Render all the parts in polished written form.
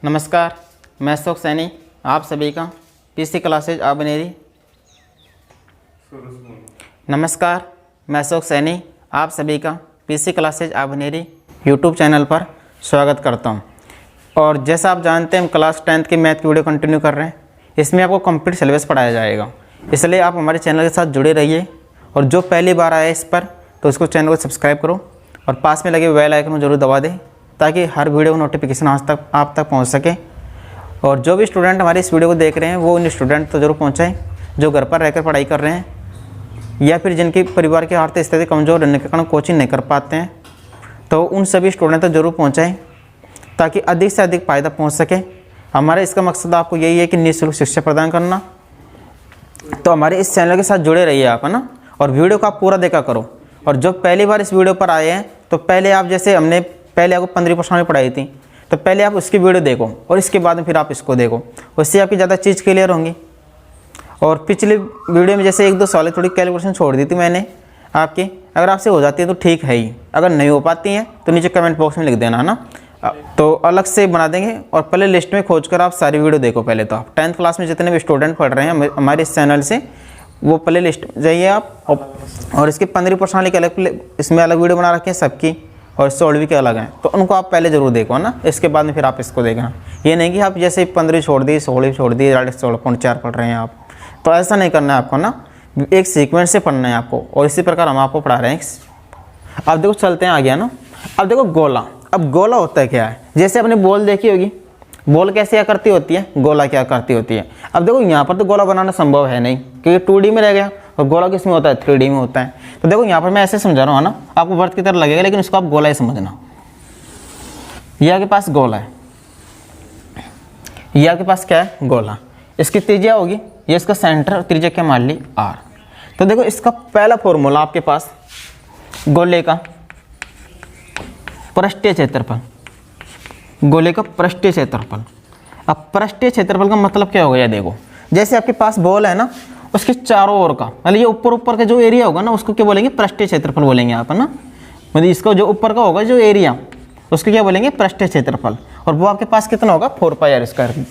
नमस्कार, मैं अशोक सैनी आप सभी का पीसी क्लासेज आबनेरी। नमस्कार, मैं अशोक सैनी आप सभी का पीसी क्लासेज आबनेरी यूट्यूब चैनल पर स्वागत करता हूं। और जैसा आप जानते हैं हम क्लास 10th की मैथ की वीडियो कंटिन्यू कर रहे हैं। इसमें आपको कंप्लीट सिलेबस पढ़ाया जाएगा, इसलिए आप हमारे चैनल के साथ जुड़े रहिए। और जो पहली बार आया इस पर तो इसको चैनल को सब्सक्राइब करो और पास में लगे बेल आइकन को जरूर दबा दें ताकि हर वीडियो नोटिफिकेशन आप तक पहुंच सके। और जो भी स्टूडेंट हमारी इस वीडियो को देख रहे हैं वो उन स्टूडेंट तो जरूर पहुंचाएं जो घर पर रहकर पढ़ाई कर रहे हैं या फिर जिनकी परिवार की आर्थिक स्थिति कमज़ोर रहने के कारण कोचिंग नहीं कर पाते हैं, तो उन सभी स्टूडेंट तक जरूर पहुँचाएँ ताकि अधिक से अधिक फ़ायदा पहुँच सके। हमारा इसका मकसद आपको यही है कि निःशुल्क शिक्षा प्रदान करना। तो हमारे इस चैनल के साथ जुड़े रहिए आप, है ना। और वीडियो को आप पूरा देखा करो। और जो पहली बार इस वीडियो पर आए हैं तो पहले आप जैसे हमने पहले आपको 15 प्रश्नावली पढ़ाई थी तो पहले आप उसकी वीडियो देखो और इसके बाद में फिर आप इसको देखो, उससे आपकी ज़्यादा चीज़ क्लियर होंगी। और पिछली वीडियो में जैसे 1-2 सवाल थोड़ी कैलकुलेशन छोड़ दी थी मैंने आपकी, अगर आपसे हो जाती है तो ठीक है ही, अगर नहीं हो पाती हैं तो नीचे कमेंट बॉक्स में लिख देना, है ना। तो अलग से बना देंगे और प्ले लिस्ट में खोज कर आप सारी वीडियो देखो। पहले तो आप 10th क्लास में जितने भी स्टूडेंट पढ़ रहे हैं हमारे इस चैनल से वो प्ले लिस्ट जाइए आप। और इसके 15 प्रश्नावली के अलग इसमें अलग वीडियो बना रखे हैं सबकी, और 16वीं के अलग हैं, तो उनको आप पहले ज़रूर देखो, ना। इसके बाद में फिर आप इसको देखना। ये नहीं कि आप जैसे 15 छोड़ दी 16वीं छोड़ दी 16.4 पढ़ रहे हैं आप, तो ऐसा नहीं करना है आपको, ना। एक सीक्वेंस से पढ़ना है आपको और इसी प्रकार हम आपको पढ़ा रहे हैं। अब देखो चलते हैं आगे, ना। अब देखो गोला। अब गोला होता है क्या है, जैसे आपने बॉल देखी होगी, बॉल कैसे आकृति होती है, गोला क्या आकृति होती है। अब देखो यहाँ पर तो गोला बनाना संभव है नहीं क्योंकि 2D में रह गया, और गोला किस में होता है 3D में होता है। तो देखो यहाँ पर मैं ऐसे समझा रहा हूँ, ना, आपको वर्त की तरह लगेगा लेकिन इसको आप गोला ही समझना। ये आपके पास गोला है, ये आपके पास क्या है, गोला। इसकी त्रिज्या होगी, ये इसका सेंटर और त्रिज्या क्या मान ली R। तो देखो इसका पहला फॉर्मूला आपके पास गोले का पृष्ठीय क्षेत्रफल, गोले का पृष्ठीय क्षेत्रफल। अब पृष्ठीय क्षेत्रफल का मतलब क्या होगा, ये देखो जैसे आपके पास बॉल है ना, उसके चारों ओर का मतलब ये ऊपर का जो एरिया होगा ना उसको क्या बोलेंगे, पृष्ठीय क्षेत्रफल बोलेंगे आप, है ना। मतलब इसका जो ऊपर का होगा जो एरिया उसको क्या बोलेंगे, पृष्ठीय क्षेत्रफल। और वो आपके पास कितना होगा 4πr²।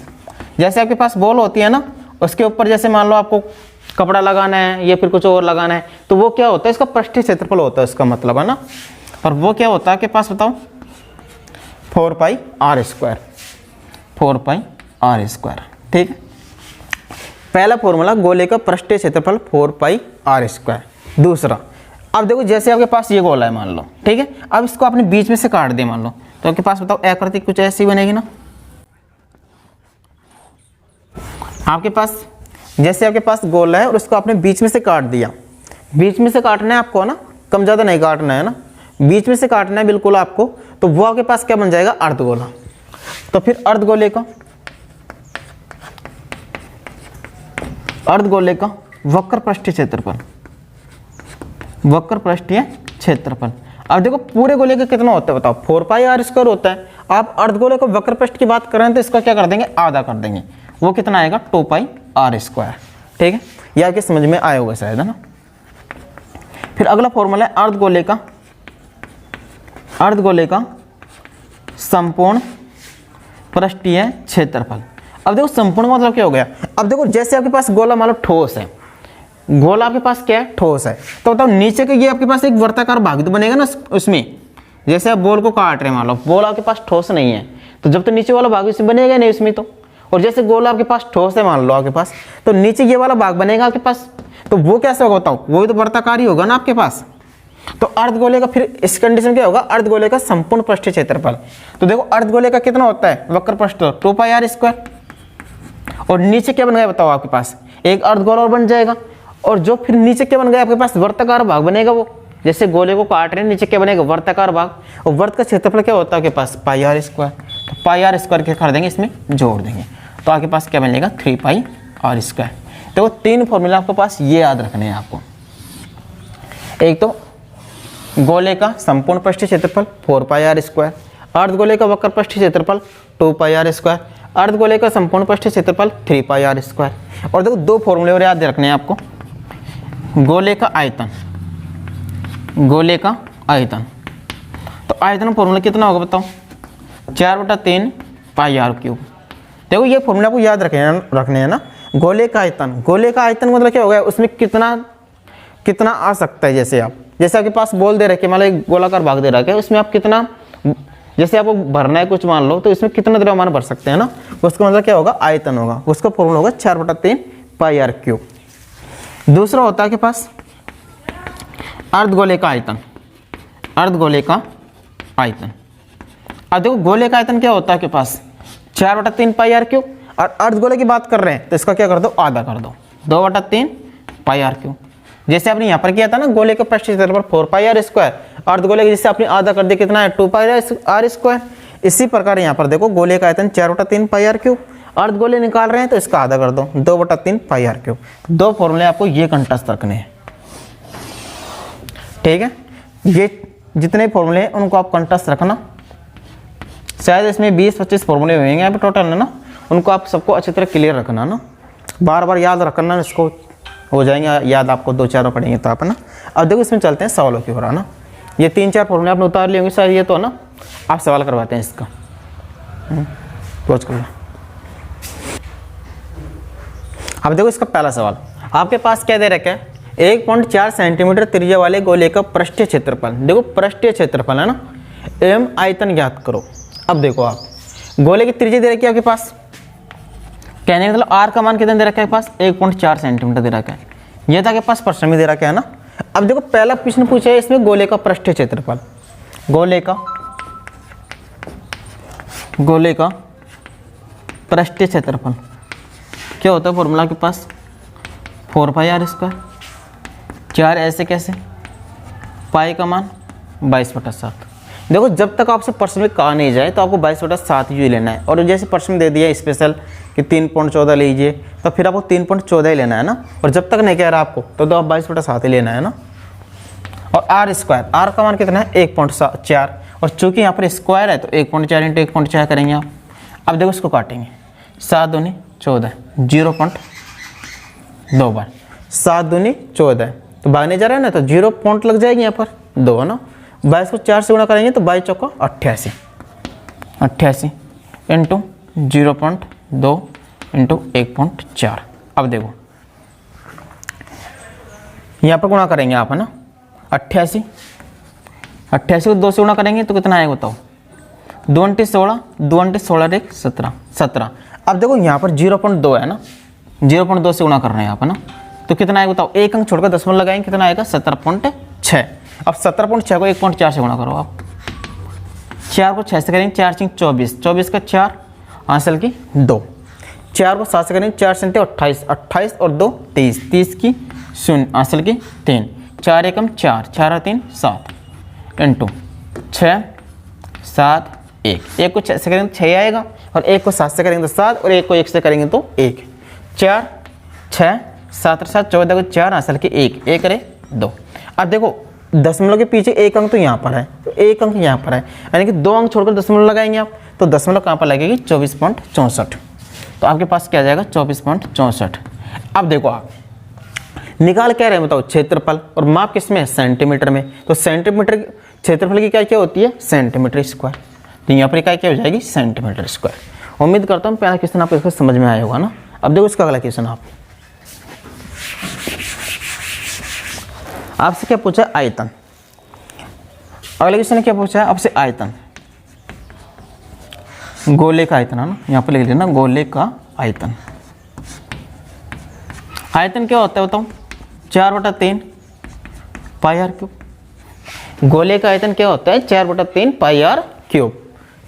जैसे आपके पास बॉल होती है ना, उसके ऊपर जैसे मान लो आपको कपड़ा लगाना है या फिर कुछ और लगाना है, तो वो क्या होता है, इसका पृष्ठीय क्षेत्रफल होता है, इसका मतलब, है ना। और वो क्या होता है आपके पास, बताओ 4πr², 4πr²। ठीक है, पहला फॉर्मूला गोले का पृष्ठीय क्षेत्रफल 4πr²। दूसरा, अब देखो जैसे आपके पास ये गोला है मान लो, ठीक है। अब इसको आपने बीच में से काट दिया मान लो, तो आपके पास बताओ आकृति कुछ ऐसी बनेगी ना। आपके पास जैसे आपके पास गोला है और उसको आपने बीच में से काट दिया, बीच में से काटना है आपको, ना, कम ज़्यादा नहीं काटना है, ना, बीच में से काटना है बिल्कुल आपको। तो वो आपके पास क्या बन जाएगा, अर्धगोला। तो फिर अर्धगोले का वक्र पृष्ठीय क्षेत्रफल, वक्र पृष्ठीय क्षेत्रफल। अब देखो पूरे गोले का कितना होता है बताओ, 4πr² होता है। आप अर्धगोले को वक्र पृष्ठ की बात करें तो इसका क्या कर देंगे, आधा कर देंगे, वो कितना आएगा 2πr²। ठीक है, यह आपके समझ में आया होगा शायद, है ना। फिर अगला फॉर्मूला है अर्धगोले का संपूर्ण पृष्ठीय क्षेत्रफल। अब देखो संपूर्ण मतलब क्या हो गया, अब देखो जैसे आपके पास गोला मान लो ठोस है, गोला आपके पास क्या है, ठोस है, तो बताओ नीचे का ये आपके पास एक वर्ताकार भाग तो बनेगा ना उसमें। जैसे आप बॉल को काट रहे हैं मान लो, बॉल आपके पास ठोस नहीं है तो जब तो नीचे वाला भाग इसमें बनेगा नहीं उसमें तो। और जैसे गोला आपके पास ठोस है मान लो आपके पास, तो नीचे ये वाला भाग बनेगा आपके पास, तो वो कैसे होगा बताओ, वो तो वर्ताकार ही होगा ना आपके पास। तो अर्धगोले का फिर इस कंडीशन क्या होगा, अर्धगोले का संपूर्ण पृष्ठीय क्षेत्रफल। तो देखो अर्धगोले का कितना होता है वक्र पृष्ठ 2πr²। और नीचे क्या बन गया बताओ, आपके पास एक अर्धगोला और बन जाएगा। और जो फिर नीचे क्या बन गया आपके पास, वर्ताकार भाग बनेगा। वो जैसे गोले को काट रहे हैं नीचे क्या बनेगा, वर्ताकार भाग। और वर्त का क्षेत्रफल क्या होता है आपके पास, πr²। तो πr² क्या कर देंगे, इसमें जोड़ देंगे, तो आपके पास क्या बनेगा 3πr²। तो 3 फॉर्मूला आपके पास ये याद रखने हैं आपको। एक तो गोले का संपूर्ण पृष्ठीय क्षेत्रफल 4πr², अर्धगोले का वक्र पृष्ठीय क्षेत्रफल 2πr², अर्धगोले का संपूर्ण पृष्ठीय क्षेत्रफल 3πr²। और देखो 2 फॉर्मूले और याद रखने हैं आपको, गोले का आयतन, गोले का आयतन। तो आयतन फॉर्मूला कितना होगा बताओ, 4/3 पाई आर क्यूब। देखो ये फॉर्मूला आपको याद रखने हैं ना। गोले का आयतन, गोले का आयतन मतलब क्या हो गया, उसमें कितना आ सकता है। जैसे आपके पास बोल दे रखे, मतलब एक गोलाकार भाग दे रखे, उसमें आप कितना, जैसे आपको भरना है कुछ मान लो, तो इसमें कितना द्रव्यमान भर सकते हैं ना, उसका मतलब क्या होगा, आयतन होगा। उसका फॉर्मूला होगा 4/3 पाई आर क्यूब। दूसरा होता है के पास अर्धगोले का आयतन, अर्धगोले का आयतन। अब देखो गोले का आयतन क्या होता है के पास 4/3 पाई आर क्यूब, और अर्धगोले की बात कर रहे हैं तो इसका क्या कर दो, आधा कर दो, 2/3 पाई आर क्यूब। जैसे आपने यहाँ पर किया था ना, गोले के पृष्ठ क्षेत्रफल 4 पाई आर स्क्वायर, अर्धगोले के जिससे आपने आधा कर दिया कितना है, 2 पाई आर स्क्वायर। इसी प्रकार यहाँ पर देखो गोले का आयतन 4/3 पाई आर क्यूब, अर्धगोले निकाल रहे हैं तो इसका आधा कर दो, 2/3 पाई आर क्यूब। दो फॉर्मूले आपको ये कंठस्थ रखने हैं, ठीक है। ये जितने फॉर्मूले हैं उनको आप कंठस्थ रखना। शायद इसमें 20-25 फॉर्मूले होंगे यहाँ पे टोटल है ना, उनको आप सबको अच्छी तरह क्लियर रखना ना, बार बार याद रखना, इसको हो जाएंगे याद आपको 2-4 पढ़ेंगे तो आप ना। अब देखो इसमें चलते हैं सवालों की ओर ना। ये 3-4 फॉर्मूले आपने उतार लिए होंगे शायद, ये तो ना आप सवाल करवाते हैं इसका। क्लोज कर लो। अब देखो इसका पहला सवाल आपके पास क्या दे रखा है, 1.4 सेंटीमीटर त्रिज्या वाले गोले का पृष्ठीय क्षेत्रफल, देखो पृष्ठीय क्षेत्रफल है ना, एवं आयतन ज्ञात करो। अब देखो आप गोले की त्रिज्या दे रखी है आपके पास, कहने का मतलब आर का मान कितना दे रखा है आपके पास, 1.4 सेंटीमीटर दे रखा है। यह था आपके पास प्रश्न में दे रखा है ना। अब देखो पहला प्रश्न पूछा है इसमें गोले का पृष्ठीय क्षेत्रफल, गोले का पृष्ठीय क्षेत्रफल क्या होता है, फॉर्मूला के पास 4 पाई आर स्क्वायर, 4 ऐसे कैसे, पाई का मान 22/7। देखो जब तक आपसे प्रश्न में कहा नहीं जाए तो आपको 22/7 ही लेना है, और जैसे प्रश्न दे दिया स्पेशल कि 3.14 लीजिए तो फिर आपको 3.14 ही लेना है ना, और जब तक नहीं कह रहा आपको तो आप 22/7 ही लेना है ना। और आर स्क्वायर, आर का मान कितना है 1.4, और चूंकि यहाँ पर स्क्वायर है तो 1.4 × 1.4 करेंगे आप। अब देखो इसको काटेंगे, 7 दूनी 14, 0.2 बार, 7 दूनी 14, तो भागने जा रहा है ना तो 0 पॉइंट लग जाएगी यहाँ पर 2 है ना। 22 को 4 से गुणा करेंगे तो 22 चौका 88, 88 इंटू 0.2 इंटू 1.4। अब देखो यहाँ पर गुणा करेंगे आप है ना, 88 को 2 से गुणा करेंगे तो कितना आएगा बताओ, 2 × 16, 2 × 16 1 17। अब देखो यहाँ पर 0.2 है ना, 0.2 से गुणा कर रहे हैं आप है ना, तो कितना आएगा बताओ, एक अंक छोड़कर दशमलव लगाएंगे कितना आएगा 17.6। अब 17.6 को 1.4 से गुणा करो आप, 4 को 6 से करेंगे 4 × 6 24, 24 का 4 आंसर की 2, 4 को 7 से करेंगे 4 से 28, 28 और 2 23, 30 की 0 आंसर की 3, 4 एकम 4, 4 और 3 7 इंटू 6 7 1, 1 को 6 से करेंगे तो 6 आएगा, और 1 को 7 से करेंगे तो 7, और 1 को 1 से करेंगे तो 1, 4 6 7 और 7 14 को 4 आंसर की 1, 1 करे 2। अब देखो दशमलव के पीछे एक अंक तो यहाँ पर है, तो एक अंक यहाँ पर है, यानी कि 2 अंक छोड़कर दशमलव लगाएंगे आप, तो दशमलव कहाँ पर लगेगी 24.64, तो आपके पास क्या आ जाएगा 24.64। अब देखो आप निकाल क्या रहे हैं बताओ, क्षेत्रफल, और माप किस में है, सेंटीमीटर में, तो सेंटीमीटर क्षेत्रफल की क्या होती है, सेंटीमीटर स्क्वायर, तो यहाँ पर क्या हो जाएगी सेंटीमीटर स्क्वायर। उम्मीद करता हूँ पहला क्वेश्चन आपको इसको समझ में आया होगा ना। अब देखो इसका अगला क्वेश्चन आपसे क्या पूछा, आयतन। अगले क्वेश्चन ने क्या पूछा है आपसे, आयतन, गोले का आयतन है ना, यहाँ पर लिख लेना गोले का आयतन। आयतन क्या होता है बताओ, 4/3 पाई आर क्यूब। गोले का आयतन क्या होता है 4/3 पाई आर क्यूब।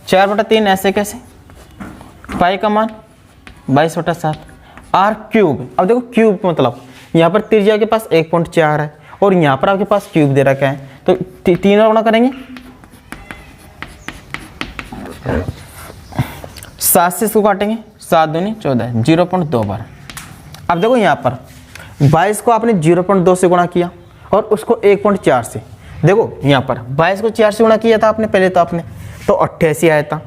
4/3 ऐसे कैसे, पाई का मान 22/7, आर क्यूब। अब देखो क्यूब मतलब यहाँ पर त्रिज्या के पास 1.4 है, और यहाँ पर आपके पास क्यूब दे रखा है, तो 3 और गुणा करेंगे, 7 से इसको काटेंगे, 7 दूनी 14, 0.2 बार। अब देखो यहाँ पर 22 को आपने 0.2 से गुणा किया, और उसको 1.4 से, देखो यहाँ पर 22 को 4 से गुणा किया था आपने पहले, तो आपने तो 88 आया था,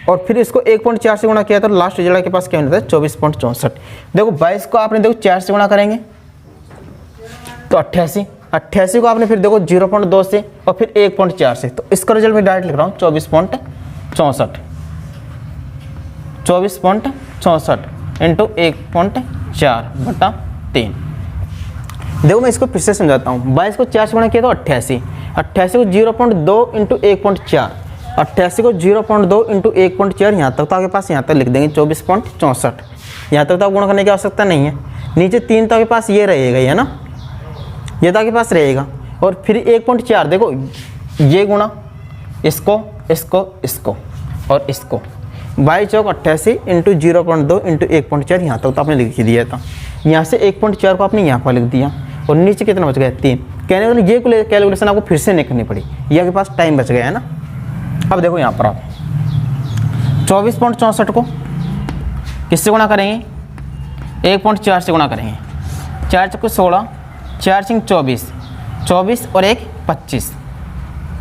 और फिर इसको 1.4 से गुणा किया था, लास्ट रिजल्ट के पास क्या होता है 24.64। देखो 22 को आपने देखो 4 से गुणा करेंगे तो 88, 88 को आपने फिर देखो 0.2 से और फिर 1.4 से, तो इसका रिजल्ट मैं डायरेक्ट लिख रहा हूँ 24.64। 24.64 इंटू 1.4/3। देखो मैं इसको फिर से समझाता हूँ। 22 को 4 से गुणा किया तो 88, 88 को 0.2 इंटू 1.4, 88 को 0.2 इंटू 1.4, यहाँ तक तो आपके पास यहाँ तक लिख देंगे 24.64। यहाँ तक तो आप गुणा करने की आवश्यकता नहीं है। नीचे 3 तो आपके पास ये रहेगा, है ना, ये तो आपके पास रहेगा। और फिर 1.4 देखो, ये गुणा इसको इसको इसको और इसको, 22 चौक 88 इंटू 0.2 इंटू 1.4, यहाँ तक तो आपने लिख दिया था। यहाँ से 1.4 को आपने यहाँ पर लिख दिया और नीचे कितना बच गया 3। कहने का ये कैलकुलेशन आपको फिर से नहीं करनी पड़ी, ये आपके पास टाइम बच गया है ना। अब देखो यहाँ पर आप 24.64 को किससे गुणा करेंगे, 1.4 से गुणा करेंगे। 4 चौको 16, 4 सिंह 24, 24 और 1 25,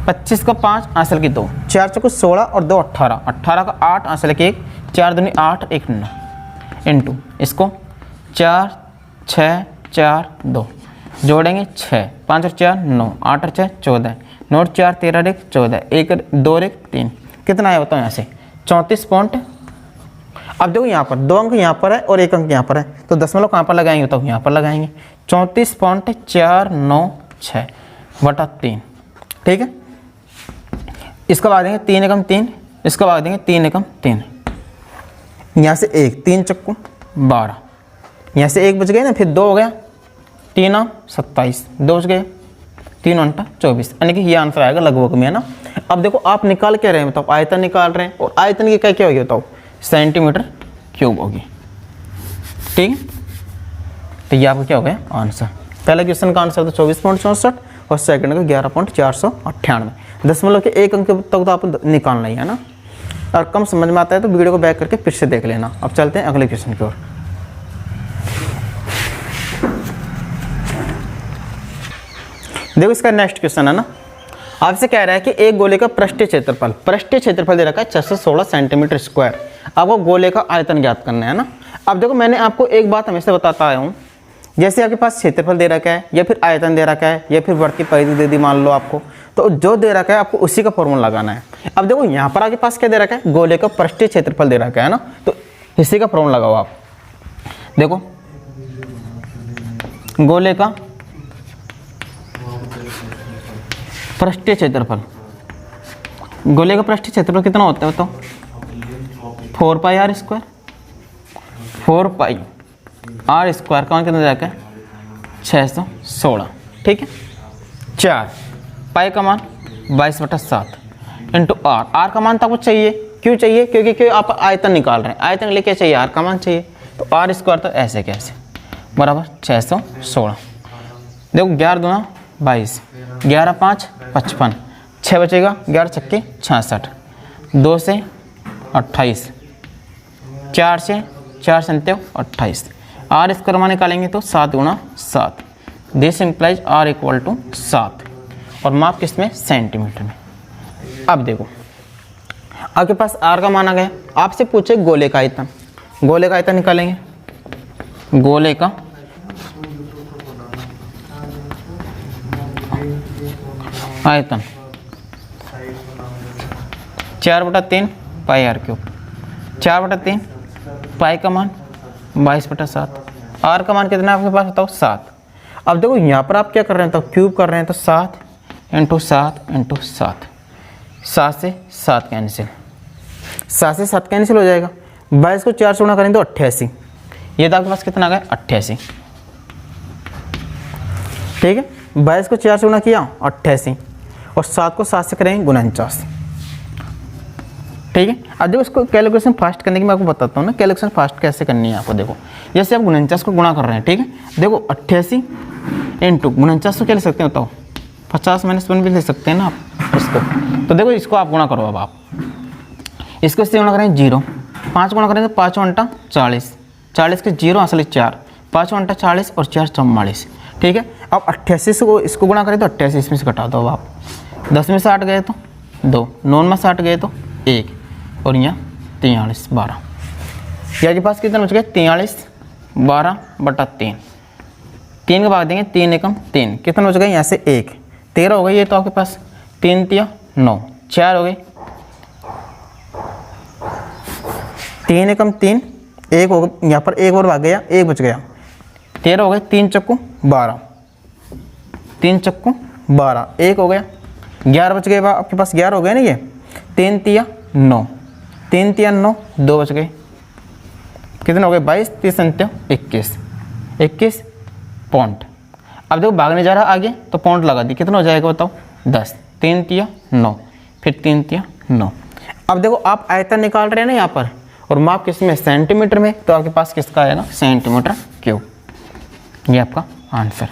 25 का 5 आंसर की 2, 4 चौको 16 और 2 18, 18 का 8 आंसर की 1, 4 दूनी 8 1 9 इंटू इसको 4 6 4 2 जोड़ेंगे 6, 5 और 4 9, 8 और 6 14, 9 और 4 13 1 14, 1 2 1 3, कितना है बताओ यहाँ से 34 पॉइंट। अब देखो यहाँ पर 2 अंक यहाँ पर है और 1 अंक यहाँ पर है, तो दशमलव कहाँ पर लगाएंगे बताओ, यहाँ पर लगाएंगे 34.496/3। ठीक है, इसका भाग देंगे 3 एकम 3, इसका भाग देंगे 3 एकम 3, यहाँ से 1 3 चक्कू 12, यहाँ से 1 बच गए ना, फिर 2 हो गया, 3 27, 2 बच गए, 3 उनटा 24, यानी कि ये आंसर आएगा लगभग में, है ना। अब देखो आप निकाल क्या रहे हैं बताओ, आयतन निकाल रहे हैं, और आयतन की क्या होगी बताओ, सेंटीमीटर क्यूब होगी। ठीक है, तो ये आपका क्या हो गया आंसर। पहले क्वेश्चन का आंसर था 24.64 और सेकंड का 11.498। दशमलव के 1 अंक तक तो आप निकालना ही है ना। और कम समझ में आता है तो वीडियो को बैक करके फिर से देख लेना। अब चलते हैं अगले क्वेश्चन की ओर। देखो इसका नेक्स्ट क्वेश्चन है ना, आपसे कह रहा है कि एक गोले का पृष्ठीय क्षेत्रफल दे रखा है 616 सेंटीमीटर स्क्वायर। आपको गोले का आयतन ज्ञात करना है ना। अब देखो मैंने आपको एक बात हमेशा बताता आया हूँ, जैसे आपके पास क्षेत्रफल दे रखा है या फिर आयतन दे रखा है या फिर वर्ग परिधि दे दी मान लो आपको, तो जो दे रखा है आपको उसी का फॉर्मूला लगाना है। अब देखो यहाँ पर आपके पास क्या दे रखा है, गोले का पृष्ठीय क्षेत्रफल दे रखा है ना, तो इसी का फॉर्मूला लगाओ आप। देखो गोले का पृष्ठीय क्षेत्रफल, गोले का पृष्ठीय क्षेत्रफल कितना होता है तो 4 pi r square, 4 pi r square का मान कितना जाकर 616। ठीक है, 4 पाई का मान 22/7 इंटू आर, आर का मान तो आपको चाहिए, क्यों चाहिए, क्योंकि आप आयतन निकाल रहे हैं, आयतन के लिए क्या चाहिए, आर का मान चाहिए, तो आर स्क्वायर तो ऐसे कैसे बराबर 616। देखो 11 दूना 22, 11 5 55, 6 बचेगा, 11 छक्के 66, 2 से 28, 4 से 4 संत्य 28, आर स्क्वायर मान निकालेंगे तो 7 गुणा 7, this implies are equal to 7, और माप किस में, सेंटीमीटर में। अब देखो आपके पास आर का मान आ गया, आपसे पूछे गोले का आयतन, गोले का आयतन निकालेंगे, गोले का आयतन 4/3 पाई आर क्यूब, 4/3 पाई का मान 22/7, आर का मान कितना आपके पास बताओ 7। अब देखो यहाँ पर आप क्या कर रहे हैं, तो क्यूब कर रहे हैं, तो 7 इंटू 7 इंटू 7, 7 से 7 कैंसिल, 7 से 7 कैंसिल हो जाएगा। 22 को 4 से गुणा करेंगे तो 88, ये तो आपके पास कितना आ गया 88। ठीक है, 22 को 4 से गुणा किया 88, और 7 को 7 से करेंगे 49। ठीक है, अब देखो इसको कैलकुलेशन फास्ट करने की मैं आपको बताता हूँ ना, कैलकुलेशन फास्ट कैसे करनी है आपको। देखो जैसे आप 49 को गुणा कर रहे हैं, ठीक है, देखो 88 इंटू 49 को क्या ले सकते हैं बताओ, 50 - 1 भी ले सकते हैं ना आप इसको। तो देखो इसको आप गुणा करो, अब आप इसको इससे गुणा करेंगे 0, 5 गुणा करेंगे तो 5 × 40, 40 के 0 असल 4, 5 × 40 और 4 = 44। ठीक है, अब 88 से इसको गुणा करें तो 88 इसमें से घटा दो आप, 10 में से 8 गए तो 2, 9 में से 8 गए तो 1, और यहाँ 43 12, यहाँ के पास कितना बच गया 43 12/3, 3 का भाग देंगे 3 एकम 3, कितना बच गया यहाँ से 1, 13 हो गई, ये तो आपके पास 3 × 9, 4 हो गए, 3 एकम 3, एक हो यहाँ पर एक और भाग गया, एक बच गया, 13 हो गए, 3 चक्कू 12, 3 चक्कू 12, एक हो गया, 11 बच गए, आपके पास 11 हो गए ना, ये 3 तिया 9, 3 तिया 9, 2 बच गए, कितने हो गए 22, 30 अंत्य 21, 21 पॉइंट। अब देखो भागने जा रहा आगे तो पॉइंट लगा दी, कितना हो जाएगा बताओ 10, 3 तिया 9, फिर 3 तिया 9। अब देखो आप आयतन निकाल रहे हैं ना यहाँ पर, और माप किस में सेंटीमीटर में, तो आपके पास किसका आएगा सेंटीमीटर क्यूब, ये आपका आंसर।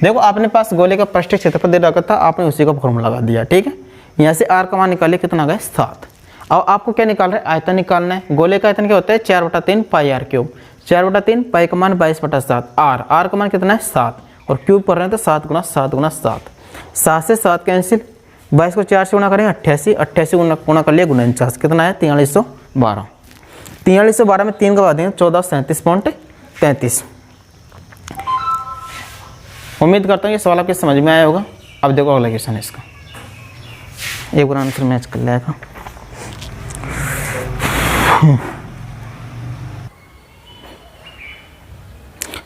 देखो आपने पास गोले का पृष्ठीय क्षेत्रफल दे रखा था, आपने उसी का फॉर्मूला लगा दिया, ठीक है। यहाँ से आर का मान निकालिए, कितना आ गया 7। अब आपको क्या निकाल रहे हैं, आयतन निकालना है। गोले का आयतन क्या होता है 4/3 पाई आर क्यूब, 4/3 पाई का मान 22/7, आर का मान कितना है 7, और क्यूब कर रहे हैं तो 7 गुना 7 गुना 7, 7 से 7 कैंसिल, 22 को 4 से गुना करेंगे 88, 88 गुना कर लिया 49, कितना है 4312, 4312 में 3 का बाद देंगे 1437.33। उम्मीद करता हूँ ये सवाल आपके समझ में आया होगा। अब देखो अगला क्वेश्चन है इसका, एक बार आंसर मैच कर लेगा।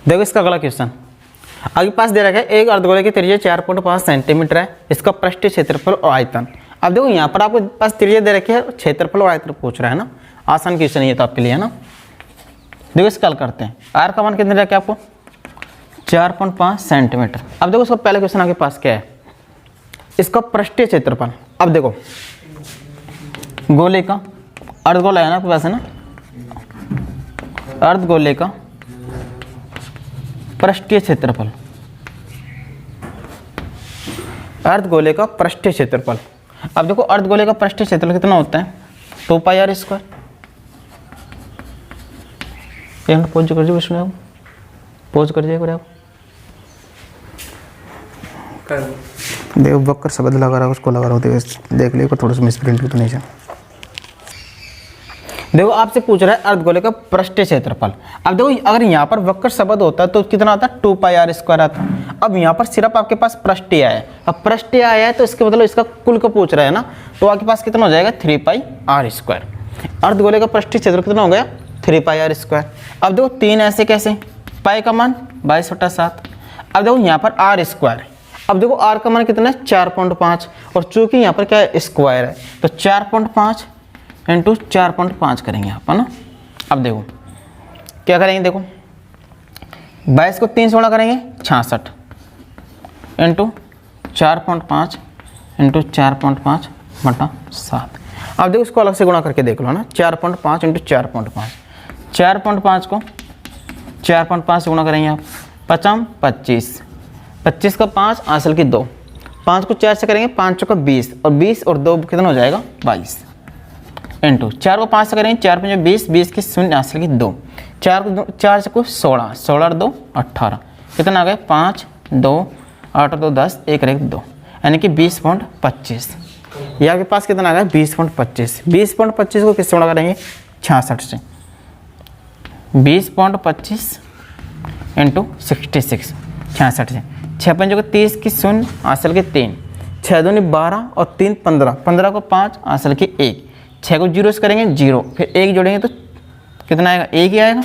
देखो इसका अगला क्वेश्चन आगे पास दे रखा है, एक अर्धगोले की त्रिज्या 4.5 सेंटीमीटर है, इसका पृष्ठीय क्षेत्रफल और आयतन। अब देखो यहाँ पर आपको पास त्रिज्या दे रखी है, क्षेत्रफल और आयतन पूछ रहा है ना, आसान क्वेश्चन ये तो आपके लिए है ना। देखो इसका हल करते हैं, आर का मान कितने रखे आपको 4.5 सेंटीमीटर। अब देखो इसका पहला क्वेश्चन आपके पास क्या है, इसका पृष्ठीय क्षेत्रफल। अब देखो गोले का अर्धगोला है ना आपके पास है ना, अर्धगोले का पृष्ठीय क्षेत्रफल, अर्धगोले का पृष्ठीय क्षेत्रफल। अब देखो अर्धगोले का पृष्ठीय क्षेत्रफल कितना होता है 2 पाई आर स्क्वायर। पोज कर दीजिए, उसमें पोज कर दीजिए, देखो वक्र शब्द लगा रहा है, उसको लगा रहा हूँ, देख लीजिए थोड़ा सा मिसप्रिंट तो नहीं है। देखो आपसे पूछ रहा है अर्धगोले का पृष्ठीय क्षेत्रफल। अब देखो अगर यहाँ पर वक्र शब्द होता तो कितना आता 2 पाई आर स्क्वायर आता। अब यहाँ पर सिर्फ आपके पास पृष्ठीय है, अब पृष्ठीय आया है तो इसके मतलब इसका कुल का पूछ रहा है ना, तो आपके पास कितना हो जाएगा 3 पाई आर स्क्वायर। अर्धगोले का पृष्ठीय क्षेत्रफल कितना हो गया 3 पाई आर स्क्वायर। अब देखो 3 ऐसे कैसे, पाई का मान 22/7। अब देखो यहाँ पर आर स्क्वायर, अब देखो आर का मान कितना है 4.5, और चूंकि यहाँ पर क्या है स्क्वायर है तो 4.5 इंटू 4.5 करेंगे आप है ना। अब देखो क्या करेंगे, देखो 22 को 3 से गुणा करेंगे 66 इंटू 4.5 इंटू 4.5/7। अब देखो इसको अलग से गुणा करके देख लो ना, 4.5 इंटू 4.5, 4.5 को 4.5 से गुणा करेंगे आप, 5 25, 25 का 5 आंसर की 2, 5 को 4 से करेंगे 5 का 20, और 20 और 2 कितना हो जाएगा 22 इंटू 4 को 5 से करेंगे 4 5 20, 20 की 0 आंसर की 2, 4 को 16, 16 और 2 18, कितना आ गया 5 2 8 और 2 10, 1 और 1 2, यानी कि 20.25। ये आपके पास कितना आ गया 20.25। 20.25 को किससे गुणा करेंगे 66 से, 20.25 इंटू 66, 66 से, 6 5 को 30 की 0 आंसर की 3, 6 2 12 और 3 15, 15 को 5 आंसर की 1, 6 को 0 से करेंगे 0, फिर 1 जोड़ेंगे तो कितना आएगा 1 ही आएगा,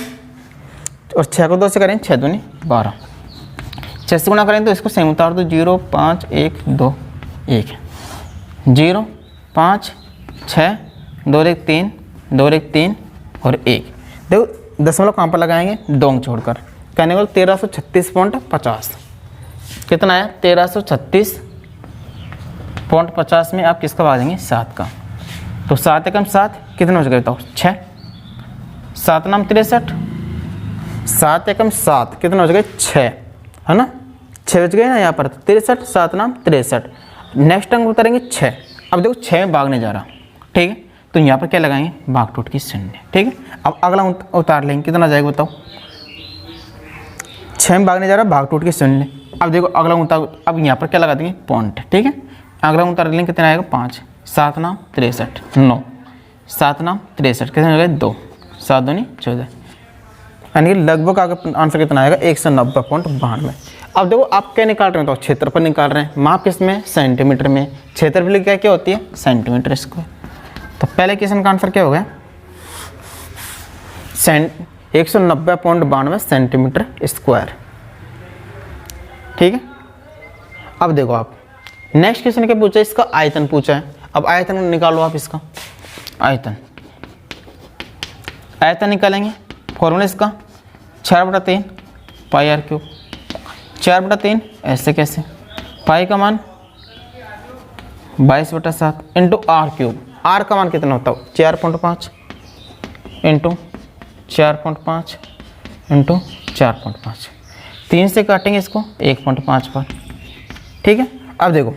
और 6 को 2 से करेंगे 6 2 12, 6 से गुणा करेंगे तो इसको सेम उतार दो, 0 5 1 2 1, 0 5 6 2 1 3 2 1 3 और 1। देखो दशमलव कहाँ पर लगाएंगे 2 छोड़कर, कहने को 1336.50, कितना आया 1336.50 में आप किसका भाग देंगे 7 का, तो 7 एकम 7 कितने हो जाएगा 6, 7 नाम 63, 7 एकम 7 कितने हो जाएगा 6 है ना, 6 बच गए ना यहाँ पर 63, 7 नाम 63, नेक्स्ट अंक उतारेंगे 6। अब देखो 6 में भागने जा रहा, ठीक है, तो यहाँ पर क्या लगाएंगे भाग टूट की 0, ठीक है। अब अगला उतार लेंगे, कितना जाएगा बताओ, 6 में भागने जा रहा भाग टूट की 0। अब देखो अगला उतार, अब यहाँ पर क्या लगा देंगे पॉइंट, ठीक है। अगला उतार लेंगे, कितना आएगा 5, 7 नाम 63 9, 7 नाम 63 कितने हो गए 2, 7 2 14, यानी कि लगभग आंसर कितना आएगा 190.92। अब देखो आप क्या निकाल रहे हैं, तो क्षेत्रफल निकाल रहे हैं, माप किसमें सेंटीमीटर में, क्षेत्रफल क्या क्या होती है सेंटीमीटर स्क्वायर। तो पहले क्वेश्चन का आंसर क्या हो गया 190.92 सेंटीमीटर स्क्वायर। ठीक है, अब देखो आप नेक्स्ट क्वेश्चन क्या पूछा है, इसका आयतन पूछा है। अब आयतन निकालो आप, इसका आयतन निकालेंगे। फॉर्मूला इसका 4/3 पाई आर क्यूब। 4/3 ऐसे कैसे, पाई का मान 22/7 इंटू आर क्यूब। आर का मान कितना होता है 4.5 इंटू 4.5 इंटू 4.5। 3 से काटेंगे इसको 1.5 पर। ठीक है, अब देखो,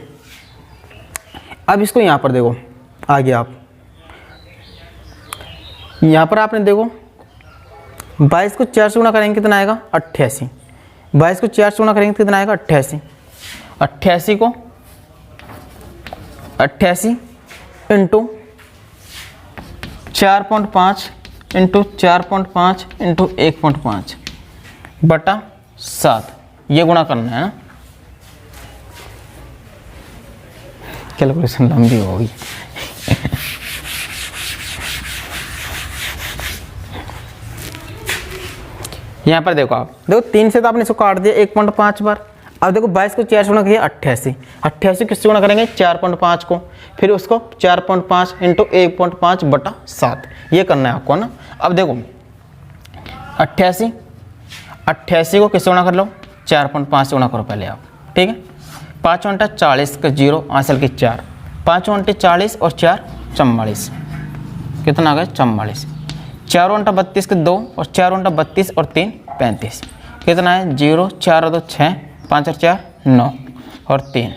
अब इसको यहाँ पर देखो, आगे आप यहाँ पर आपने देखो 22 को 4 से गुणा करेंगे कितना आएगा 88। 22 को 4 से गुणा करेंगे कितना आएगा 88। 88 को 88 इंटू 4.5 इंटू 4.5 इंटू 1.5 बटा 7, ये गुणा करना है ना। कैलकुलेशन लंबी होगी। यहाँ पर देखो आप, देखो 3 से तो आपने इसको काट दिया 1.5 बार। अब देखो 22 को 4 से गुणा किया 88। 88 किससे गुणा करेंगे 4.5 को, फिर उसको 4.5 इंटू 1.5 बटा 7, ये करना है आपको ना। अब देखो 88 को किससे गुणा कर लो 4.5 से गुणा करो पहले आप। ठीक है, 5 × 40 का 0 असल की 4, 5 × 40 और 4 44, कितना आ गया 44। 4 × 32 के 2 और 4 × 32 और 3 35, कितना है 0, 4 और 2 6, 5 और 4 9 और 3।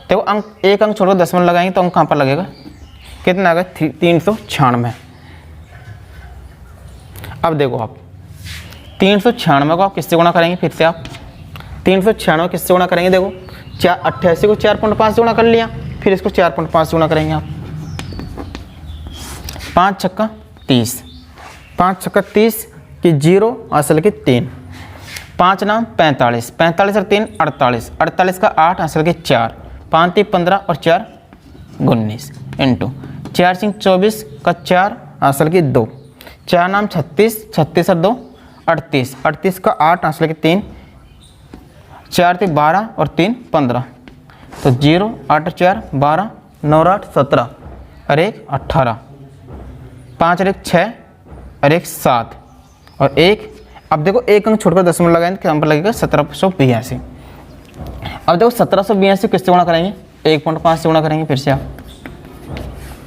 देखो अंक, एक अंक छोड़कर दशमलव लगाएंगे तो अंक कहाँ पर लगेगा, कितना आ गया 396। अब देखो आप 396 को आप किससे गुणा करेंगे, फिर से आप 396 किससे गुणा करेंगे, देखो 88 को 4.5 से गुणा कर लिया, फिर इसको 4.5 से गुणा करेंगे आप। 5 छक्का 30, 5 छक्का 30 की 0 असल की 3, 5 नाम 45, 45 और 3 48, 48 का 8 असल की 4, 5 3 15 और 4 19 इंटू 4 5 24 का 4 असल की 2, 4 नाम 36, 36 और 2 38, 38 का 8 असल की 3, 4 3 12 और 3 15, तो 0 8 4 12 9 8 17 और 1 18, 5 और 1 6 और 1 7 और 1। अब देखो एक अंक छोड़कर दशमलव लगाएंगे तो यहाँ पर लगेगा 1782। अब देखो 1782 किससे गुणा करेंगे 1.5 से गुणा करेंगे, फिर से आप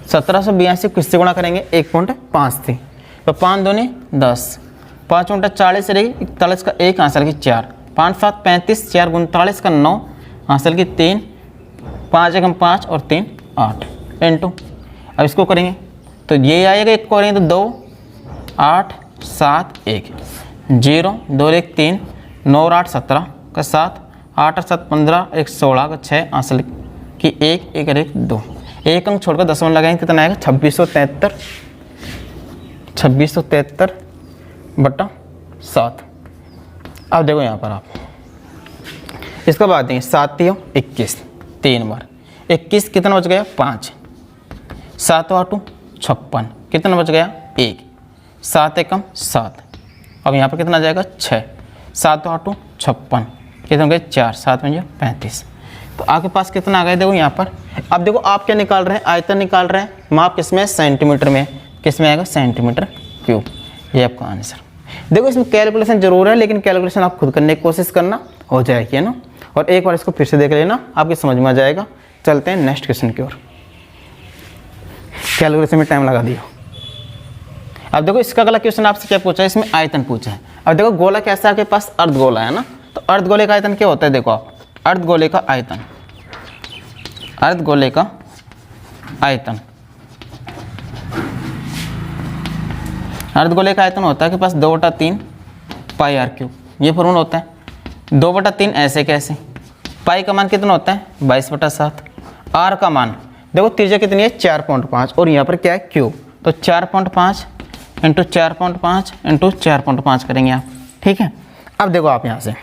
1782 किससे गुणा करेंगे 1.5 से, तो 5 दूनी 10, 5 × 40 रहेगी 41 का 1 आंसर की 4, 5 7 35, 4 39 का 9 आंसर की 3, 5 1 5 और 3 8 इंटू। अब इसको करेंगे तो ये आएगा, एक को करेंगे तो 2 8 7 1 0 2 1 3 9 8 17 का 7, 8 और 7 15 1 16 का 6 आंसर की 1 1 और 1 2। एक अंक छोड़कर दशमलव लगाएंगे कितना आएगा 2673 बटा 7। अब देखो यहाँ पर आप इसका बाद देंगे 7 3 21 3 बार, 21 कितना बच गया 5, 7 8 56 कितना बच गया 1, 7 1 7। अब यहाँ पर कितना जाएगा 6, 7 8 56 कितना गया 4, 7 5 35, तो आपके पास कितना आ गया देखो यहाँ पर। अब देखो आप क्या निकाल रहे हैं, आयतन निकाल रहे हैं, माप किसमें सेंटीमीटर में, किसमें आएगा सेंटीमीटर क्यूब, ये आपका आंसर। देखो इसमें कैलकुलेशन जरूर है, लेकिन कैलकुलेशन आप खुद करने की कोशिश करना, हो जाएगी है ना। और एक बार इसको फिर से देख लेना, आपकी समझ में आ जाएगा। चलते हैं नेक्स्ट क्वेश्चन की ओर, कैलकुलेशन में टाइम लगा दिया। अब देखो इसका अगला क्वेश्चन आपसे क्या पूछा है, इसमें आयतन पूछा है। अब देखो गोला कैसा है आपके पास, अर्धगोला है ना, तो अर्धगोले का आयतन क्या होता है, देखो आप अर्धगोले का आयतन, अर्धगोले का आयतन, अर्धगोले का आयतन होता है कि पास 2/3 पाई आर क्यूब, ये फॉर्मूला होता है। 2/3 ऐसे कैसे, पाई का मान कितना होता है 22/7, आर का मान देखो त्रिज्या कितनी है 4.5 और यहाँ पर क्या है क्यूब, तो 4.5 इंटू 4.5 इंटू 4.5 करेंगे आप। ठीक है, अब देखो आप यहाँ से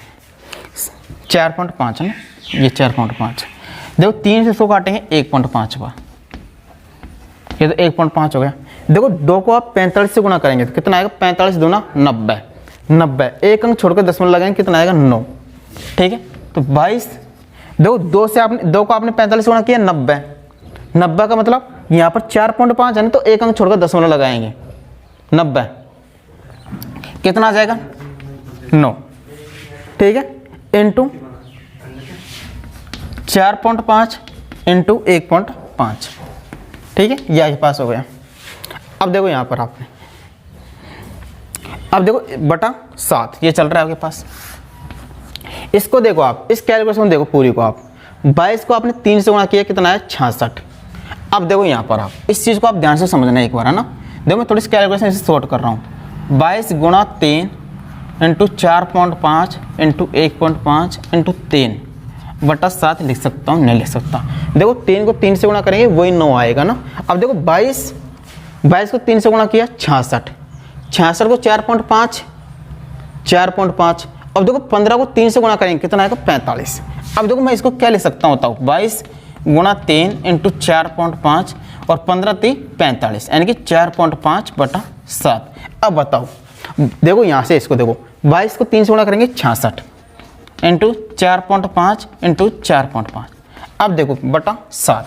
4.5 है ना, ये 4.5 देखो 3 से इसको काटेंगे 1.5 बार, ये तो 1.5 हो गया। देखो 2 को आप 45 से गुणा करेंगे तो कितना आएगा, 45 दूना 90, 90 एक अंक छोड़कर दशमलव लगाएंगे कितना आएगा 9। ठीक है, तो 22, देखो 2 को आपने 45 से गुणा किया 90, 90 का मतलब यहाँ पर 4.5 है ना, तो एक अंक छोड़कर दशमलव लगाएंगे 90 कितना आ जाएगा 9। ठीक है, इंटू 4.5 इंटू 1.5। ठीक है, यह आपके पास हो गया। अब देखो यहाँ पर आपने, अब देखो बटा 7 ये चल रहा है आपके पास। इसको देखो आप, इस कैलकुलेशन देखो पूरी को आप, 22 को आपने 3 से गुणा किया कितना है 66। अब देखो यहाँ पर आप इस चीज़ को आप ध्यान से समझना एक बार, है ना। देखो मैं थोड़ी सी कैलकुलेशन इसे शॉर्ट कर रहा हूँ। 22 गुणा 3 इंटू 4.5 इंटू 1.5 इंटू 3 बटा 7 लिख सकता हूँ, नहीं लिख सकता। देखो 3 को 3 से गुणा करेंगे वही 9 आएगा ना। अब देखो 22 को 3 से गुणा किया 66, 66 को 4.5, 4.5। अब देखो 15 को 3 से गुणा करेंगे कितना आएगा 45। अब देखो मैं इसको क्या लिख सकता हूँ बताओ, 22 गुणा 3 इंटू 4.5 और 15 3 45 यानी कि 4.5 बटा 7। अब बताओ देखो यहाँ से इसको देखो, 22 को 3 से गुणा करेंगे 66 इंटू 4.5 इंटू 4.5। अब देखो बटा 7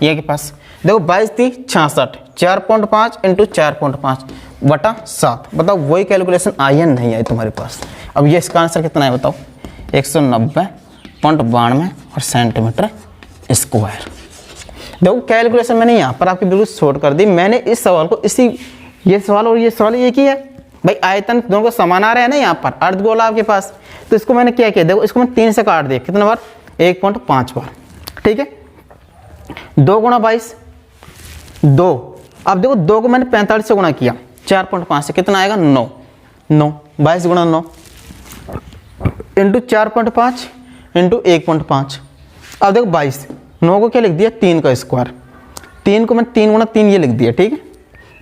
ये के पास, देखो 22 थी 66, 4.5 इंटू 4.5 बटा 7। बताओ वही कैलकुलेशन आई है नहीं आई तुम्हारे पास। अब ये इसका आंसर कितना है बताओ, 190.92 और सेंटीमीटर स्क्वायर। देखो कैलकुलेशन मैंने यहाँ पर आपकी बिल्कुल शॉर्ट कर दी। मैंने इस सवाल को ये सवाल और ये सवाल एक ही है भाई, आयतन दोनों को समान आ रहा है ना यहाँ पर, अर्धगोला आपके पास। तो इसको मैंने क्या किया, देखो इसको मैं 3 से काट दिया कितना बार 1.5 बार। ठीक है, 2 गुणा 22 2। अब देखो 2 को मैंने 45 से गुणा किया 4.5 से कितना आएगा 9, 22 गुणा 9 इंटू 4.5 इंटू 1.5। अब देखो 22, 9 को क्या लिख दिया 3 का स्क्वायर, 3 को मैंने 3 गुणा 3 ये लिख दिया। ठीक है,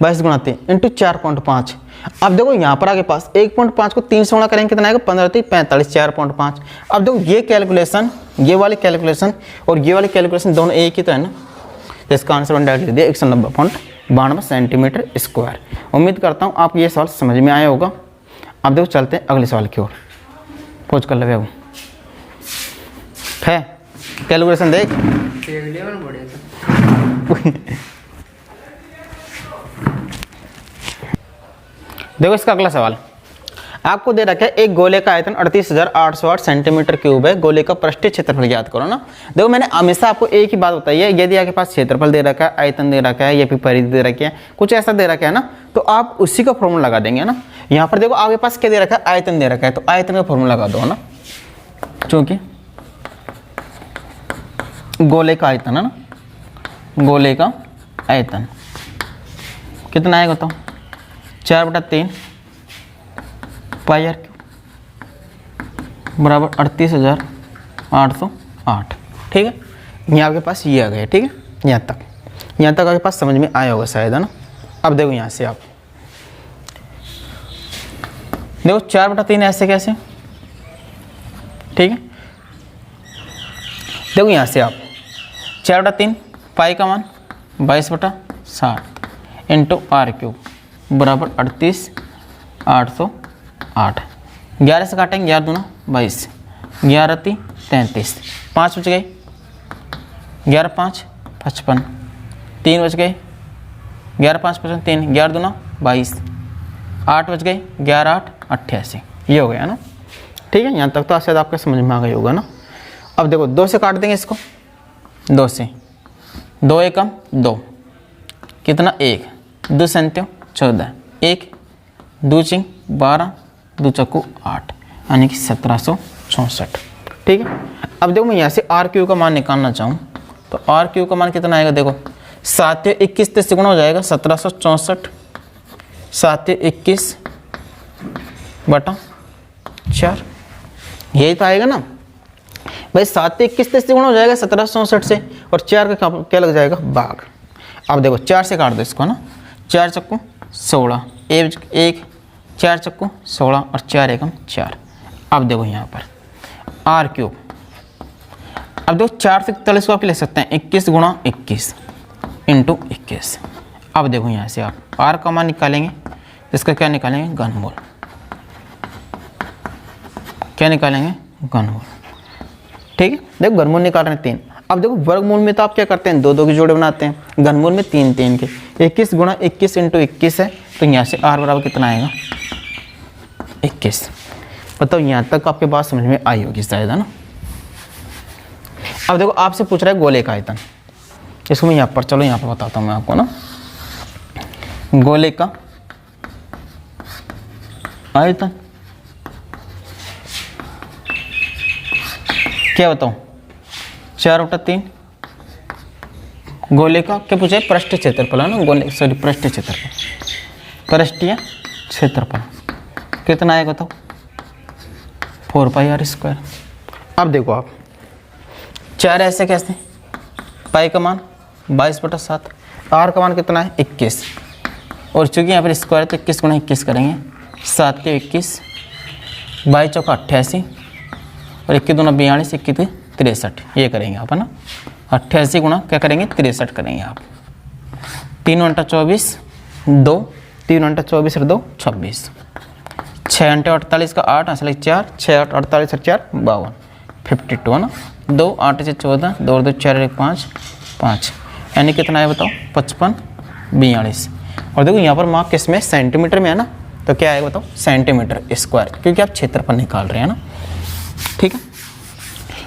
22 गुणा 3 इंटू 4.5। अब देखो यहाँ पर आगे पास 1.5 को 3 से गुणा करेंगे कितना आएगा 15 3 45 4.5। अब देखो ये कैलकुलेशन, ये वाली कैलकुलेशन और ये वाली कैलकुलेशन दोनों एक ही तो है ना। तो इसका आंसर मैंने डायरेक्ट लिख दिया 190.92 सेंटीमीटर स्क्वायर। उम्मीद करता हूँ आपको ये सवाल समझ में आया होगा। अब देखो चलते हैं अगले सवाल की ओर। खोज कर ले है कैलकुलेशन देख देखो इसका अगला सवाल आपको दे रखा है, एक गोले का आयतन 38,808 सेंटीमीटर क्यूब है, गोले का पृष्ठीय क्षेत्रफल ज्ञात करो ना। देखो मैंने हमेशा आपको एक ही बात बताई है, यदि आपके पास क्षेत्रफल दे रखा है, आयतन दे रखा है या फिर परिधि दे रखी है, कुछ ऐसा दे रखा है ना, तो आप उसी का फॉर्मूला लगा देंगे ना। यहाँ पर देखो आपके पास क्या दे रखा है, आयतन दे रखा है, तो आयतन का फॉर्मूला लगा दो ना, क्योंकि गोले का आयतन है ना, गोले का आयतन कितना आएगा बताओ 4/3 पाई आर क्यूब बराबर 38,808। ठीक है, ये आपके पास ये आ गया। ठीक है, यहाँ तक आपके पास समझ में आया होगा शायद, है ना। अब देखो यहाँ से आप देखो 4/3 ऐसे कैसे। ठीक है, देखो यहाँ से आप 4/3 पाई का मान 22/60 इंटू आर क्यूब बराबर 38,808। 11 से काटेंगे 11 दूना 22, 11 3 33, 5 बच गए, 11 5 55, 3 बच गए, 11 5 55 3, 11 दूना 22, 8 बच गए, 11 8 88। ये हो गया ना। ठीक है, यहाँ तक तो शायद आपको समझ में आ गई होगा ना। अब देखो 2 से काट देंगे इसको, 2 से 2 एकम 2 कितना 1, 2 संत्यों 14, 1 2 चिंग 12, 2 चक्कू 8 यानी कि 1764। ठीक है, अब देखो मैं यहाँ से आर क्यू का मान निकालना चाहूँ तो आर क्यू का मान कितना आएगा, देखो 7 21 से गुणा हो जाएगा 1764, 7 21 बटा 4 यही तो आएगा ना भाई। 7 21 से गुणा हो जाएगा 1764 से और 4 का क्या लग जाएगा भाग। अब देखो 4 से काट दो इसको ना, 4 चक्कू 16, 1 4 चक्कू 16 और 4 एकम 4। अब देखो यहाँ पर आर क्यूब, अब देखो 4 से 41 को आप ले सकते हैं 21 गुणा 21 इंटू 21। अब देखो यहाँ से आप आर का मान निकालेंगे, इसका क्या निकालेंगे, घनमूल। क्या निकालेंगे, घनमूल। ठीक है, देखो घनमूल निकाल रहे हैं 3। अब देखो वर्गमूल में तो आप क्या करते हैं, 2 के जोड़े बनाते हैं। घनमूल में 3 के 21 गुणा 21 इंटू 21 है, तो यहाँ से आर बराबर कितना आएगा, 21। बताओ यहाँ तक आपके बात समझ में आई होगी शायद, है ना। अब देखो आपसे पूछ रहा है गोले का आयतन, इसको मैं यहाँ पर, चलो यहाँ पर बताता हूँ मैं आपको ना। गोले का आयतन क्या बताऊँ, 4/3। गोले का क्या पूछा है, पृष्ठीय क्षेत्रफल है ना, गोले सॉरी पृष्ठीय क्षेत्रफल, पृष्ठीय क्षेत्रफल कितना आएगा बताओ, 4πr²। अब देखो आप 4 ऐसे कैसे, पाई का मान 22/7, आर का मान कितना है 21, और चूंकि यहाँ पर स्क्वायर तो 21 गुणा 21 करेंगे, 7 के 21, 22 चौका 88, और 21 दूना 42, 21 63, ये करेंगे आप, है ना। 88 गुणा क्या करेंगे, 63 करेंगे आप। 3 × 24 2, 3 × 24 और 2 26, 6 × 48 का 8 असली 4, 6 × 48 और 4 52, 52 है ना। 2 8 से 14, 2 और 2 4 1 5, 5 यानी कितना है बताओ, 55 42। और देखो यहाँ पर मार्क किस में, सेंटीमीटर में है ना, तो क्या आएगा बताओ, सेंटीमीटर स्क्वायर, क्योंकि आप क्षेत्रफल निकाल रहे हैं ना। ठीक है,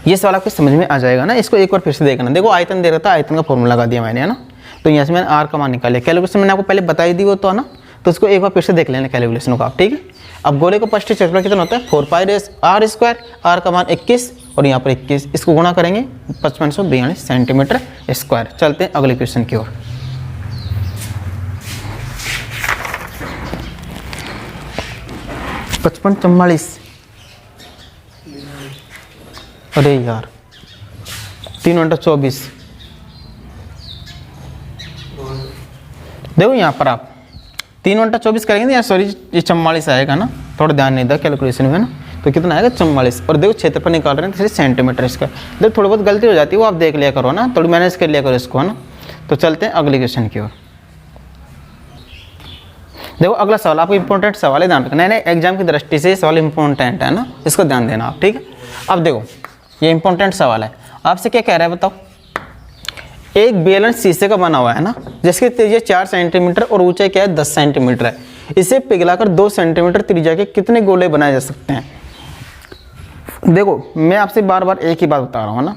ये सवाल आपको समझ में आ जाएगा ना। इसको एक बार फिर से देखना। देखो आयतन दे रहा था, आयतन का फॉर्मूला लगा दिया मैंने, है ना। तो यहाँ से मैंने आर का मान निकाल लिया, कैलकुलेशन मैंने आपको पहले बताई दी वो तो, है ना। तो उसको एक बार फिर से देख लेना कैलकुलेशन को आप। ठीक है, अब गोले का पृष्ठीय क्षेत्रफल कितना होता है, 4πr², आर का मान 21 और यहाँ पर 21, इसको गुणा करेंगे 5542 सेंटीमीटर स्क्वायर। चलते हैं अगले क्वेश्चन की ओर। पचपन 44, अरे यार 3 × 24। देखो यहाँ पर आप 3 × 24 करेंगे ना, यार सॉरी ये 44 आएगा ना, थोड़ा ध्यान नहीं था कैलकुलेशन में ना। तो कितना आएगा 44, और देखो क्षेत्रफल निकाल रहे हैं तो सेंटीमीटर इसका। देखो थोड़ी बहुत गलती हो जाती है, वो आप देख लिया करो ना, थोड़ी मैनेज कर लिया करो इसको, है ना। तो चलते हैं अगले क्वेश्चन की ओर। देखो अगला सवाल आपको इंपॉर्टेंट सवाल है, ध्यान रखना है, एग्जाम की दृष्टि से सवाल इंपॉर्टेंट है ना, इसको ध्यान देना आप। ठीक है, अब देखो ये इंपॉर्टेंट सवाल है, आपसे क्या कह रहा है बताओ। एक बेलन शीशे का बना हुआ है ना, जिसकी त्रिज्या 4 सेंटीमीटर और ऊंचाई क्या है 10 सेंटीमीटर है। इसे पिघलाकर 2 सेंटीमीटर त्रिज्या के कितने गोले बनाए जा सकते हैं। देखो मैं आपसे बार बार एक ही बात बता रहा हूँ ना,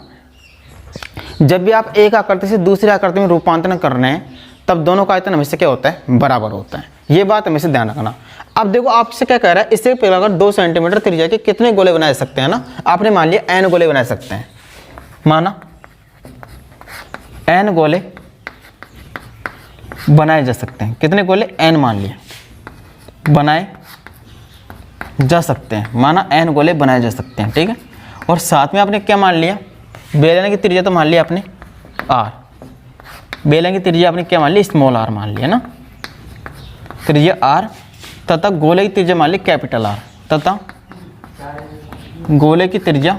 जब भी आप एक आकृति से दूसरी आकृति में रूपांतरण कर रहे हैं तब दोनों का आयतन हमेशा क्या होता है, बराबर होता है। ये बात हमेशा ध्यान रखना। अब देखो आपसे क्या कह रहा है, इसे पिघलाकर 2 सेंटीमीटर त्रिज्या के कितने गोले बनाए सकते हैं ना। आपने मान लिया n गोले बना सकते हैं, माना n गोले बनाए जा सकते हैं। कितने गोले, n मान लिए, बनाए जा सकते हैं, माना n गोले बनाए जा सकते हैं। ठीक है, और साथ में आपने क्या मान लिया, बेलन की त्रिज्या तो मान लिया आपने r, बेलन की त्रिज्या आपने क्या मान ली, स्मॉल r मान लिया ना, त्रिज्या r, तथा गोले की त्रिज्या मान ली कैपिटल R, तथा गोले की त्रिज्या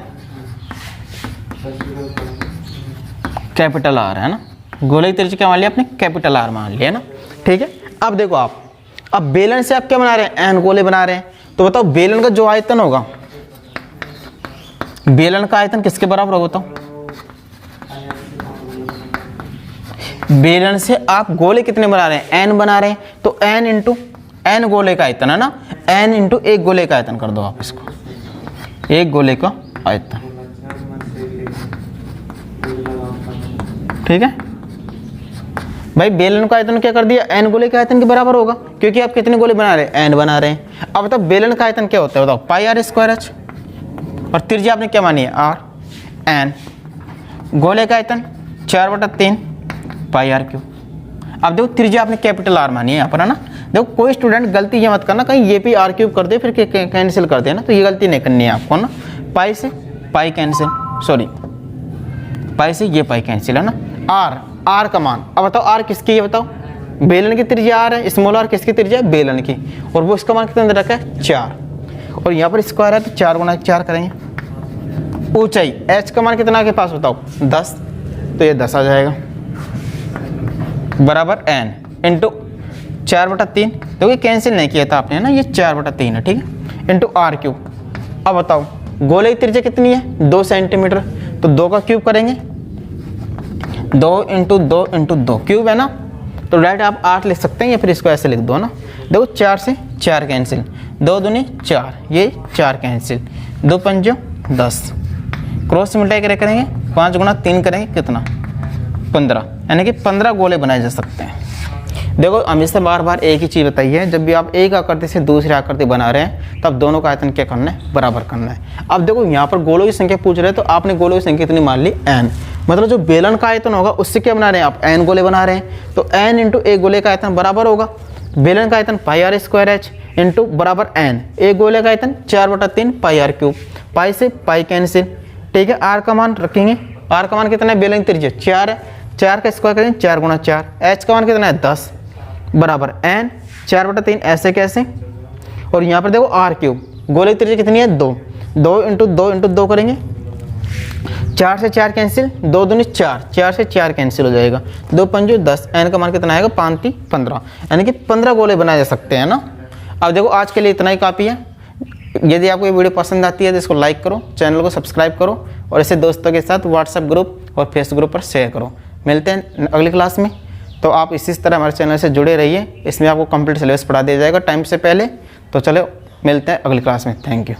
कैपिटल R है ना। गोले की त्रिज्या क्या मान लिया आपने, कैपिटल R मान लिया ना। ठीक है, अब देखो आप, अब बेलन से आप क्या बना रहे हैं, n गोले बना रहे हैं। तो बताओ बेलन का जो आयतन होगा, बेलन का आयतन किसके बराबर होगा बताओ। बेलन से आप गोले कितने बना रहे हैं, n बना रहे हैं, तो n इंटू n गोले का आयतन है ना, n इंटू एक गोले का आयतन कर दो आप इसको, एक गोले का आयतन। ठीक है भाई, बेलन का आयतन क्या कर दिया, n गोले के आयतन के बराबर होगा, क्योंकि आप कितने गोले बना रहे हैं, n बना रहे हैं। अब बताओ बेलन का आयतन क्या होता है बताओ, πr²h, और त्रिज्या आपने क्या मानी है, r, n, गोले का आयतन 4/3 πr3। अब देखो त्रिज्या आपने कैपिटल R मानी है यहाँ पर, है ना। देखो कोई स्टूडेंट गलती ये मत करना कहीं ये भी r³ कर दे फिर कैंसिल कर दे ना, तो ये गलती नहीं करनी है आपको ना। पाई से पाई कैंसिल, सॉरी पाई से ये पाई कैंसिल है ना। r का मान, अब बताओ r किसकी है बताओ, बेलन की त्रिज्या r है, स्मॉल r किसकी त्रिज्या है, बेलन की, और वो इसका मान कितना दे रखा है 4, और यहाँ पर स्क्वायर है तो 4 गुना 4 करेंगे। ऊंचाई h का मान कितना के पास बताओ 10, तो ये 10 आ जाएगा, बराबर n इंटू 4/3, देखो ये कैंसिल नहीं किया था आपने, है ना, ये 4/3 है, ठीक है, इंटू आर क्यूब। अब बताओ गोले की त्रिज्या कितनी है, 2 सेंटीमीटर, तो 2 का क्यूब करेंगे, 2 इंटू 2 इंटू 2 क्यूब है ना, तो डायरेक्ट आप 8 लिख सकते हैं या फिर इसको ऐसे लिख दो ना। देखो 4 से 4 कैंसिल, 2 दूनी 4, ये 4 कैंसिल, 2 पंजो 10, क्रॉस मल्टीप्लाई करेंगे, 5 गुना 3 करेंगे कितना, 15, यानी कि 15 गोले बनाए जा सकते हैं। देखो हमेशा बार बार एक ही चीज़ बताई है, जब भी आप एक आकृति से दूसरी आकृति बना रहे हैं तब दोनों का आयतन क्या करना है, बराबर करना है। अब देखो यहाँ पर गोलों की संख्या पूछ रहे हैं, तो आपने गोलों की संख्या कितनी मान ली, n, मतलब जो बेलन का आयतन होगा उससे क्या बना रहे हैं आप, n गोले बना रहे हैं, तो n इंटू एक गोले का आयतन बराबर होगा बेलन का आयतन पाई आर स्क्वायर एच इंटू बराबर n, एक गोले का आयतन 4/3 पाई आर क्यूब, पाई से पाई कैंसिल, ठीक है। आर का मान रखेंगे, आर का मान कितना है, बेलन की त्रिज्या 4 है, 4 का स्क्वायर करेंगे 4 गुना 4, एच का मान कितना है 10 बराबर n 4/3, ऐसे कैसे, और यहाँ पर देखो आर क्यूब, गोले की त्रिज्या कितनी है 2, 2 इंटू 2 इंटू 2 करेंगे, 4 से 4 कैंसिल, 2 दूनी 4, 4 से 4 कैंसिल हो जाएगा, 2 पंजो 10, n का मान कितना आएगा 5 3 15, यानी कि 15 गोले बनाए जा सकते हैं ना। अब देखो आज के लिए इतना ही काफ़ी है। यदि आपको ये वीडियो पसंद आती है तो इसको लाइक करो, चैनल को सब्सक्राइब करो और इसे दोस्तों के साथ व्हाट्सएप ग्रुप और फेसबुक ग्रुप पर शेयर करो। मिलते हैं अगली क्लास में, तो आप इसी तरह हमारे चैनल से जुड़े रहिए, इसमें आपको कंप्लीट सिलेबस पढ़ा दिया जाएगा टाइम से पहले। तो चलो मिलते हैं अगली क्लास में, थैंक यू।